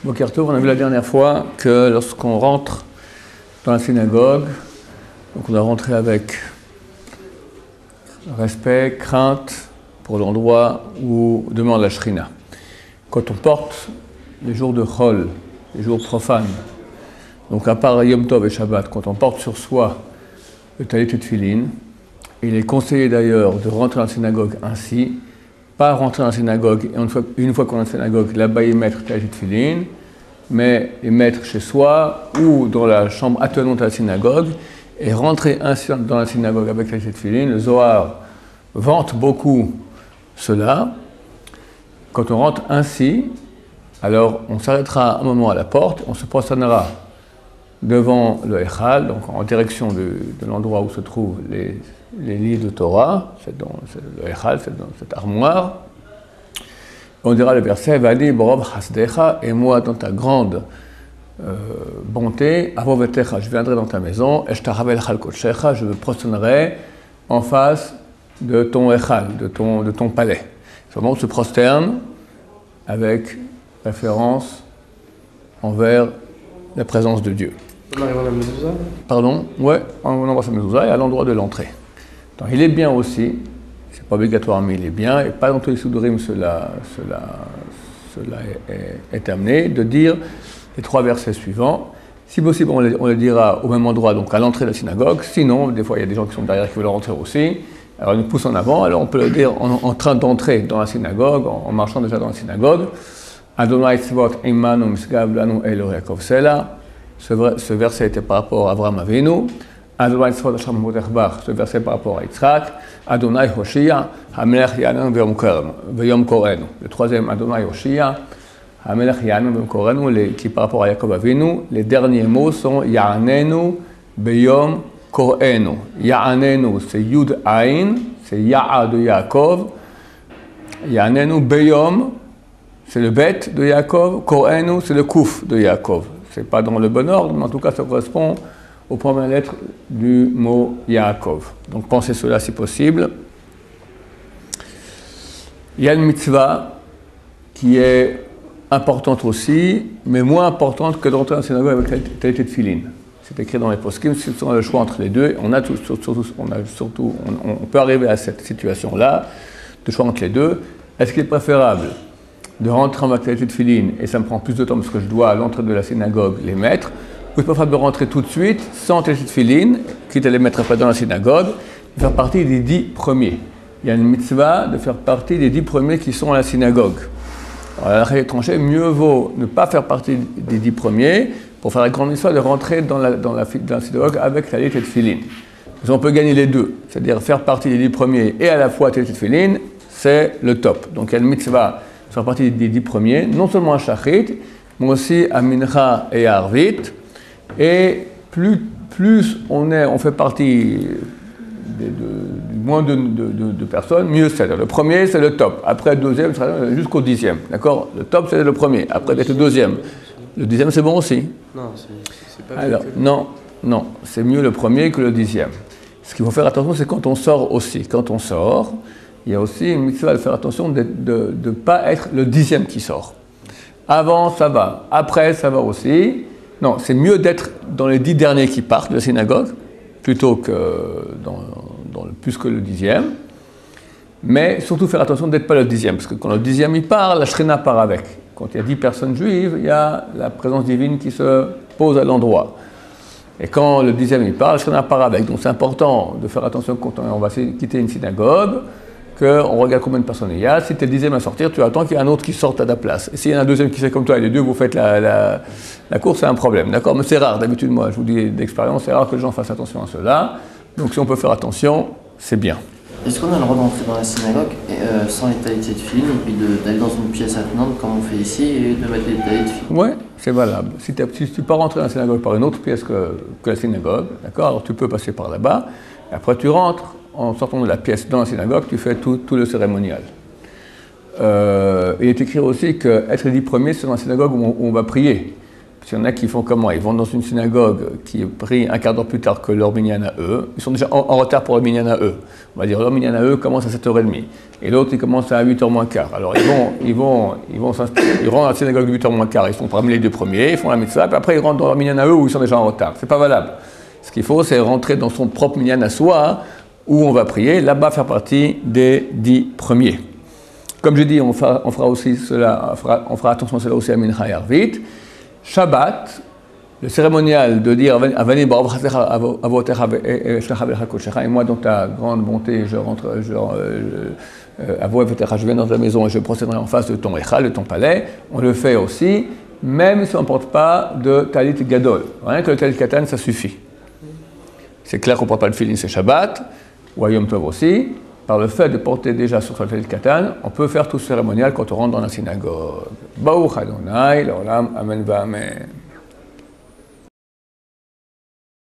Boker Tov, on a vu la dernière fois que lorsqu'on rentre dans la synagogue, donc on doit rentrer avec respect, crainte pour l'endroit où demande la shrina. Quand on porte les jours de Chol, les jours profanes, donc à part Yom Tov et Shabbat, quand on porte sur soi le talit et tefillin, il est conseillé d'ailleurs de rentrer dans la synagogue ainsi, pas rentrer dans la synagogue et une fois qu'on est dans la synagogue, là-bas y mettre talit et tefillin, mais les mettre chez soi ou dans la chambre attenante à la synagogue et rentrer ainsi dans la synagogue avec talit et tefillin. Le Zohar vante beaucoup cela. Quand on rentre ainsi, alors on s'arrêtera un moment à la porte, on se prosternera devant le Echal, donc en direction de l'endroit où se trouvent les livres de Torah, le Echal, c'est dans cette armoire. On dira le verset, Vadi borov chasdecha, et moi dans ta grande bonté, avovetecha, je viendrai dans ta maison, eshtachavel chal kodshecha, je me prosternerai en face de ton Echal, de ton palais. On se prosterne avec référence envers la présence de Dieu. On arrive à la mezouza ? Pardon ? Ouais, on embrasse la mezouza et à l'endroit de l'entrée. Donc, il est bien aussi, c'est pas obligatoire, mais il est bien, et pas dans tous les soudrim cela est amené, de dire les trois versets suivants. Si possible, on les dira au même endroit, donc à l'entrée de la synagogue. Sinon, des fois, il y a des gens qui sont derrière qui veulent rentrer aussi. Alors, ils nous poussent en avant, alors on peut le dire en train d'entrer dans la synagogue, en marchant déjà dans la synagogue. Adonai tzvot imanu misgav lanu Elohei Yaakov Sela. Ce verset était par rapport à Avraham Avinu. Adonai tzvot Hashem Motechbach, ce verset par rapport à Yitzhak. Adonai Hoshia, Hamelech Ya'anenu V'yom Korenu. Le troisième, Adonai Hoshia, Hamelech Ya'anenu V'yom Korenu, qui par rapport à Yaakov Avinu. Les derniers mots sont Ya'anenu V'yom Korenu. Ya'anenu, c'est Yud Ain, c'est Ya'a de Yaakov. Ya'anenu Beyom, c'est le Bet de Yaakov. Korenu, c'est le Kouf de Yaakov. C'est pas dans le bon ordre, mais en tout cas, ça correspond aux premières lettres du mot Yaakov. Donc, pensez cela si possible. Il y a une mitzvah qui est importante aussi, mais moins importante que d'entrer dans la synagogue avec la talit et tefillin. C'est écrit dans les poskim, si on a le choix entre les deux, on peut arriver à cette situation-là, de choix entre les deux. Est-ce qu'il est préférable de rentrer en talit et tefillin, et ça me prend plus de temps parce que je dois à l'entrée de la synagogue les mettre, ou c'est préférable de rentrer tout de suite, sans talit et tefillin, quitte à les mettre après dans la synagogue, de faire partie des 10 premiers. Il y a une mitzvah de faire partie des 10 premiers qui sont à la synagogue. Alors, à la règle tranchée, mieux vaut ne pas faire partie des 10 premiers pour faire la grande histoire de rentrer dans la synagogue avec talit et tefillin. On peut gagner les deux, c'est-à-dire faire partie des 10 premiers et à la fois talit et tefillin, c'est le top. Donc il y a une mitzvah de faire partie des 10 premiers, non seulement à Shachrit, mais aussi à Mincha et à Arvit. Et plus on fait partie moins de personnes, mieux c'est. Le premier, c'est le top. Après, le deuxième, jusqu'au 10e. D'accord ? Le top, c'est le premier. Après, d'être le deuxième. Le 10e, c'est bon aussi. Non, c'est pas alors, non, c'est mieux le premier que le 10e. Ce qu'il faut faire attention, c'est quand on sort aussi. Quand on sort, il y a aussi une mitzvah de faire attention de ne pas être le 10e qui sort. Avant, ça va. Après, ça va aussi. Non, c'est mieux d'être dans les 10 derniers qui partent de la synagogue, plutôt que plus que le 10e. Mais surtout faire attention d'être pas le 10e, parce que quand le 10e il part, la shrina part avec. Quand il y a 10 personnes juives, il y a la présence divine qui se pose à l'endroit. Et quand le 10e il part, la shrina part avec. Donc c'est important de faire attention quand on va quitter une synagogue, qu'on regarde combien de personnes il y a. Si tu es le 10e à sortir, tu attends qu'il y ait un autre qui sorte à ta place. Et s'il y en a un deuxième qui fait comme toi et les deux, vous faites la course, c'est un problème. D'accord ? Mais c'est rare, d'habitude, moi, je vous dis d'expérience, c'est rare que les gens fassent attention à cela. Donc si on peut faire attention, c'est bien. Est-ce qu'on a le droit d'entrer dans la synagogue sans les talit et tefillin et puis d'aller dans une pièce attenante comme on fait ici et de mettre les talit et tefillin ? Oui, c'est valable. Si tu peux pas rentrer dans la synagogue par une autre pièce que la synagogue, d'accord ? Alors tu peux passer par là-bas, et après tu rentres. En sortant de la pièce dans la synagogue, tu fais tout le cérémonial. Il est écrit aussi qu'être les 10 premiers, c'est dans la synagogue où on va prier. Parce qu'il y en a qui font comment? Ils vont dans une synagogue qui est pris un quart d'heure plus tard que leur minyan à eux. Ils sont déjà en retard pour leur minyan à eux. On va dire leur minyan à eux commence à 7h30. Et l'autre, il commence à 8h moins quart. Alors ils rentrent dans la synagogue de 8h moins quart. Ils sont parmi les deux premiers, ils font la mitzvah, puis après ils rentrent dans leur minyan à eux où ils sont déjà en retard. C'est pas valable. Ce qu'il faut, c'est rentrer dans son propre minyan à soi, où on va prier, là-bas faire partie des 10 premiers. Comme je dis, on fera aussi cela, on fera attention à cela aussi à Mincha et Arvit. Shabbat, le cérémonial de dire Avani et moi dans ta grande bonté, je rentre, je viens dans ta maison et je procéderai en face de ton Echal, de ton palais. On le fait aussi, même si on ne porte pas de talit gadol. Rien que le talit katan, ça suffit. C'est clair qu'on ne porte pas le filin, c'est Shabbat, ou Yom Tov aussi. Par le fait de porter déjà sur le talit katan, on peut faire tout ce cérémonial quand on rentre dans la synagogue. Baruch Adonai, l'olam, amen va amen.